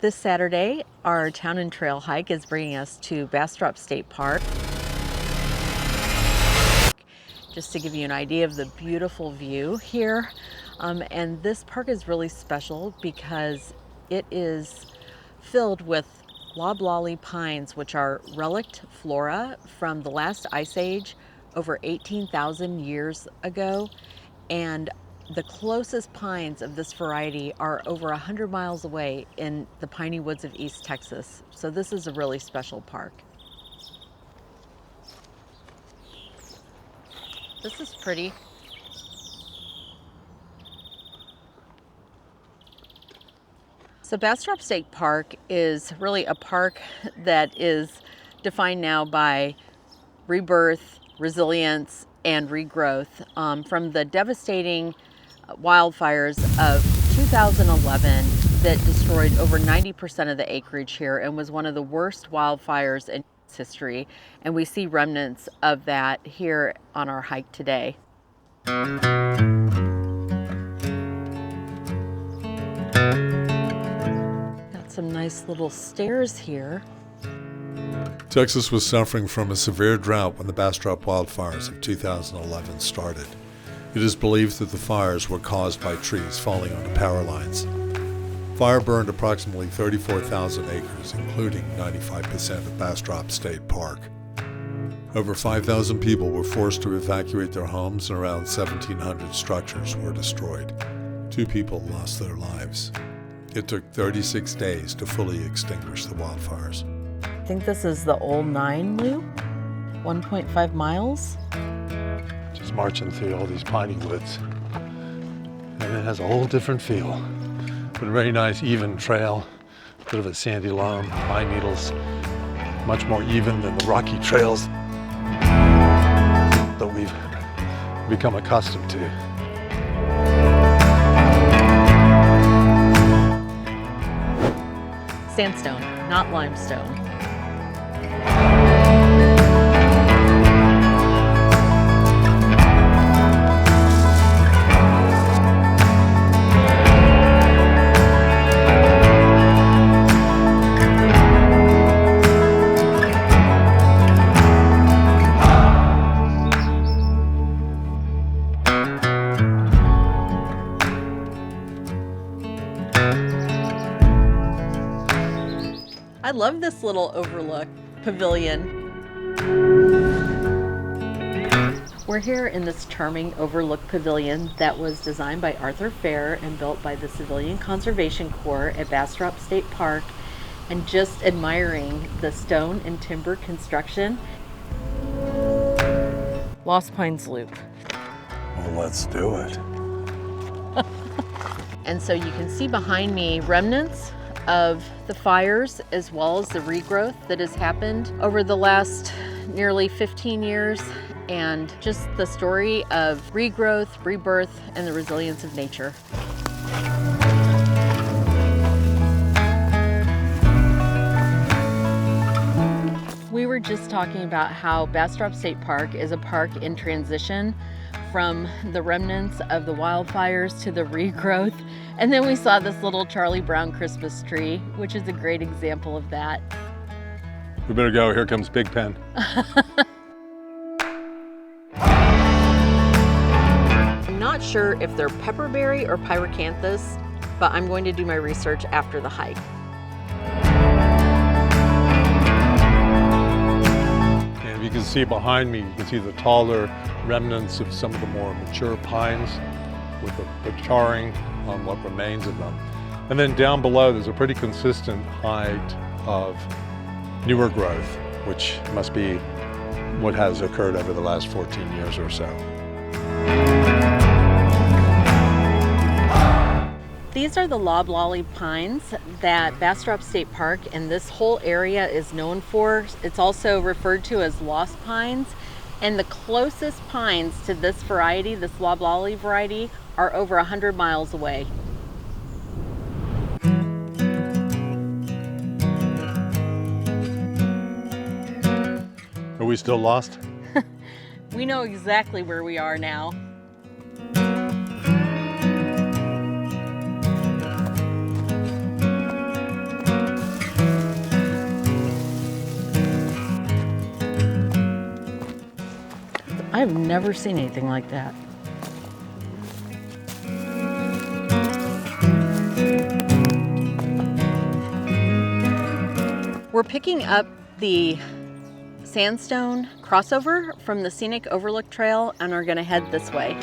This Saturday, our town and trail hike is bringing us to Bastrop State Park. Just to give you an idea of the beautiful view here. And this park is really special because it is filled with loblolly pines, which are relict flora from the last ice age over 18,000 years ago. And the closest pines of this variety are over 100 miles away in the piney woods of East Texas. So this is a really special park. This is pretty. So Bastrop State Park is really a park that is defined now by rebirth, resilience, and regrowth from the devastating wildfires of 2011 that destroyed over 90% of the acreage here and was one of the worst wildfires in history. And we see remnants of that here on our hike today. Got some nice little stairs here. Texas was suffering from a severe drought when the Bastrop Wildfires of 2011 started. It is believed that the fires were caused by trees falling onto power lines. Fire burned approximately 34,000 acres, including 95% of Bastrop State Park. Over 5,000 people were forced to evacuate their homes and around 1,700 structures were destroyed. 2 people lost their lives. It took 36 days to fully extinguish the wildfires. I think this is the Old 9 loop, 1.5 miles. Just marching through all these piney woods. And it has a whole different feel. But a very nice, even trail. Bit of a sandy loam, pine needles. Much more even than the rocky trails that we've become accustomed to. Sandstone, not limestone. I love this little Overlook Pavillon. We're here in this charming Overlook Pavilion that was designed by Arthur Fehr and built by the Civilian Conservation Corps at Bastrop State Park, and just admiring the stone and timber construction. Lost Pines Loop. Well, let's do it. And so you can see behind me remnants of the fires as well as the regrowth that has happened over the last nearly 15 years, and just the story of regrowth, rebirth, and the resilience of nature. We were just talking about how Bastrop State Park is a park in transition from the remnants of the wildfires to the regrowth. And then we saw this little Charlie Brown Christmas tree, which is a great example of that. We better go. Here comes Big Pen. I'm not sure if they're pepperberry or pyrocanthus, but I'm going to do my research after the hike. And you can see behind me, you can see the taller remnants of some of the more mature pines with the charring on what remains of them. And then down below, there's a pretty consistent height of newer growth, which must be what has occurred over the last 14 years or so. These are the loblolly pines that Bastrop State Park and this whole area is known for. It's also referred to as lost pines. And the closest pines to this variety, this loblolly variety, are over 100 miles away. Are we still lost? We know exactly where we are now. have never seen anything like that. We're picking up the sandstone crossover from the Scenic Overlook trail and are gonna head this way.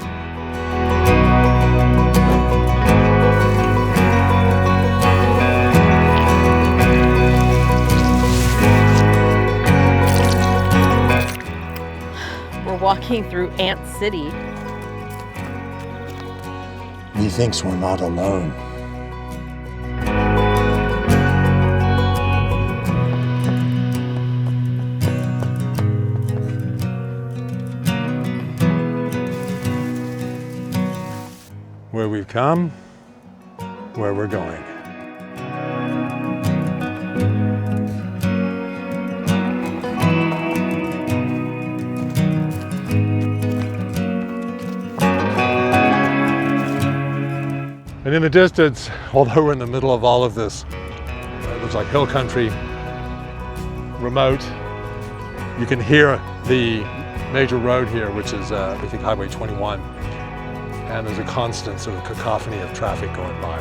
We're walking through Ant City. He thinks we're not alone. Where we've come, where we're going. And in the distance, although we're in the middle of all of this, it looks like hill country, remote, you can hear the major road here, which is, I think, Highway 21. And there's a constant sort of cacophony of traffic going by.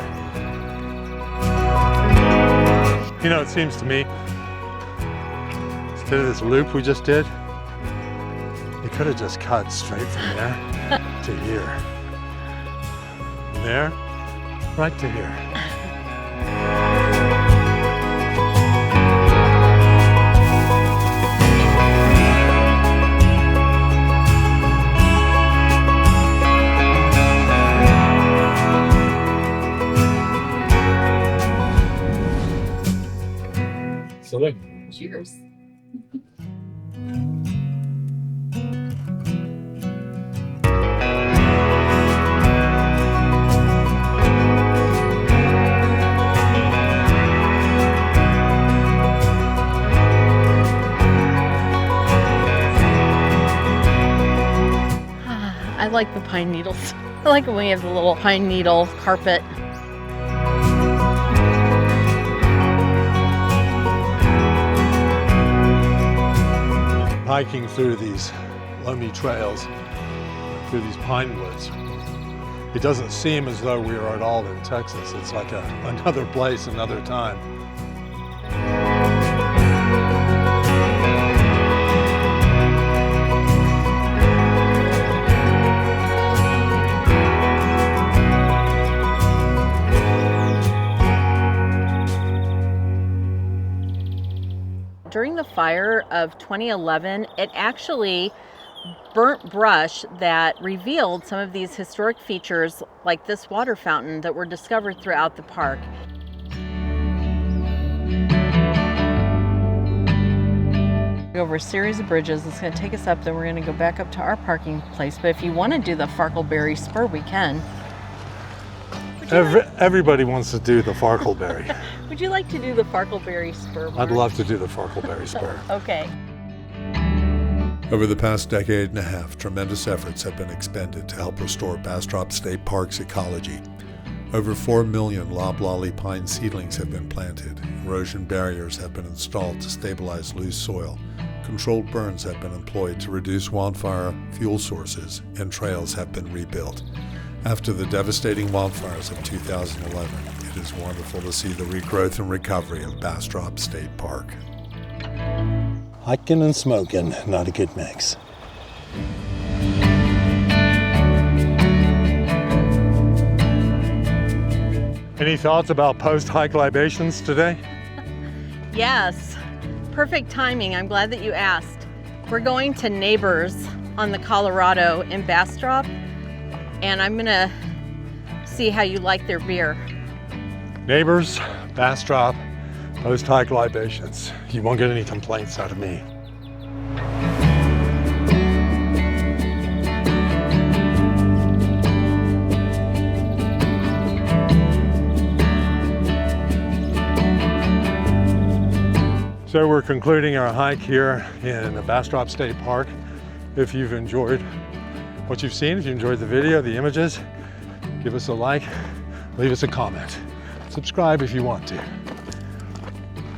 You know, it seems to me, instead of this loop we just did, you could have just cut straight from there to here. From there, right to here. Salute. Cheers. I like the pine needles. I like it when you have the little pine needle carpet. Hiking through these loamy trails, through these pine woods. It doesn't seem as though we are at all in Texas. It's like another place, another time. During the fire of 2011, it actually burnt brush that revealed some of these historic features like this water fountain that were discovered throughout the park. Over a series of bridges. It's going to take us up, then we're going to go back up to our parking place. But if you want to do the Farkleberry Spur, we can. Everybody wants to do the Farkleberry. Would you like to do the Farkleberry Spur, Mark? I'd love to do the Farkleberry Spur. Okay. Over the past decade and a half, tremendous efforts have been expended to help restore Bastrop State Park's ecology. Over 4 million loblolly pine seedlings have been planted. Erosion barriers have been installed to stabilize loose soil. Controlled burns have been employed to reduce wildfire fuel sources, and trails have been rebuilt. After the devastating wildfires of 2011, it is wonderful to see the regrowth and recovery of Bastrop State Park. Hiking and smoking, not a good mix. Any thoughts about post-hike libations today? Yes, perfect timing. I'm glad that you asked. We're going to Neighbors on the Colorado in Bastrop, and I'm gonna see how you like their beer. Neighbors, Bastrop, post-hike libations. You won't get any complaints out of me. So we're concluding our hike here in Bastrop State Park. If you've enjoyed what you've seen, if you enjoyed the video, the images, give us a like, leave us a comment. Subscribe if you want to.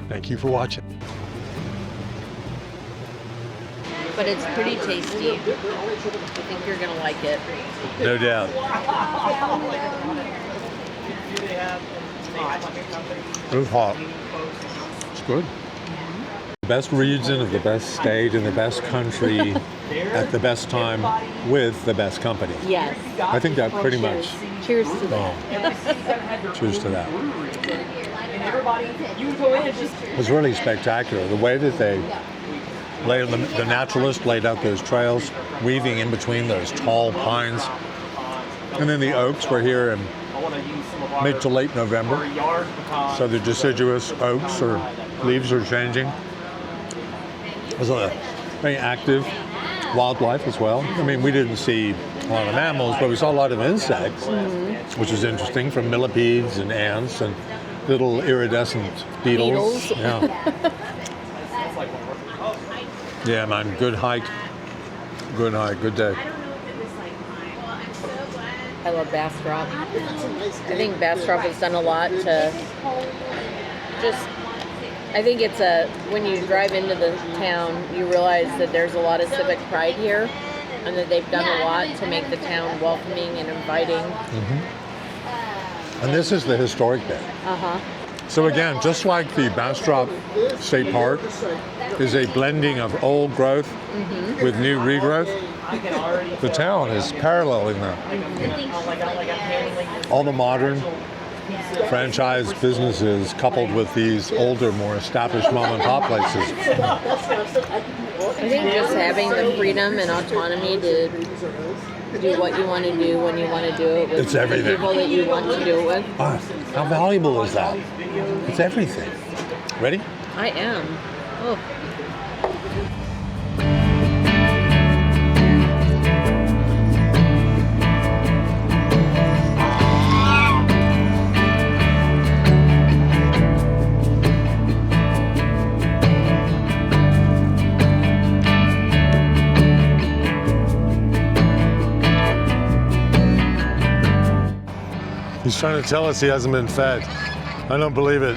Thank you for watching. but it's pretty tasty. I think you're gonna like it. No doubt. It's hot. It's good. The best region of the best state in the best country at the best time with the best company. Yes. I think that pretty much. Cheers to that. Cheers to that. It was really spectacular. The way that they laid, the naturalist laid out those trails, weaving in between those tall pines. And then the oaks were here in mid to late November. So the deciduous oaks or leaves are changing. It was a very active wildlife as well. I mean, we didn't see a lot of mammals, but we saw a lot of insects, which was interesting, from millipedes and ants and little iridescent beetles. Yeah. Yeah, man, good hike. Good hike, good day. I love Bastrop. I think Bastrop has done a lot to just, I think it's when you drive into the town, you realize that there's a lot of civic pride here and that they've done a lot to make the town welcoming and inviting. And this is the historic bit. So again, just like the Bastrop State Park is a blending of old growth with new regrowth, the town is paralleling that. All the modern franchise businesses coupled with these older, more established mom and pop places. I think just having the freedom and autonomy to do what you want to do when you want to do it with It's everything. the people that you want to do it with. How valuable is that? It's everything. Ready? I am. Oh. He's trying to tell us he hasn't been fed. I don't believe it.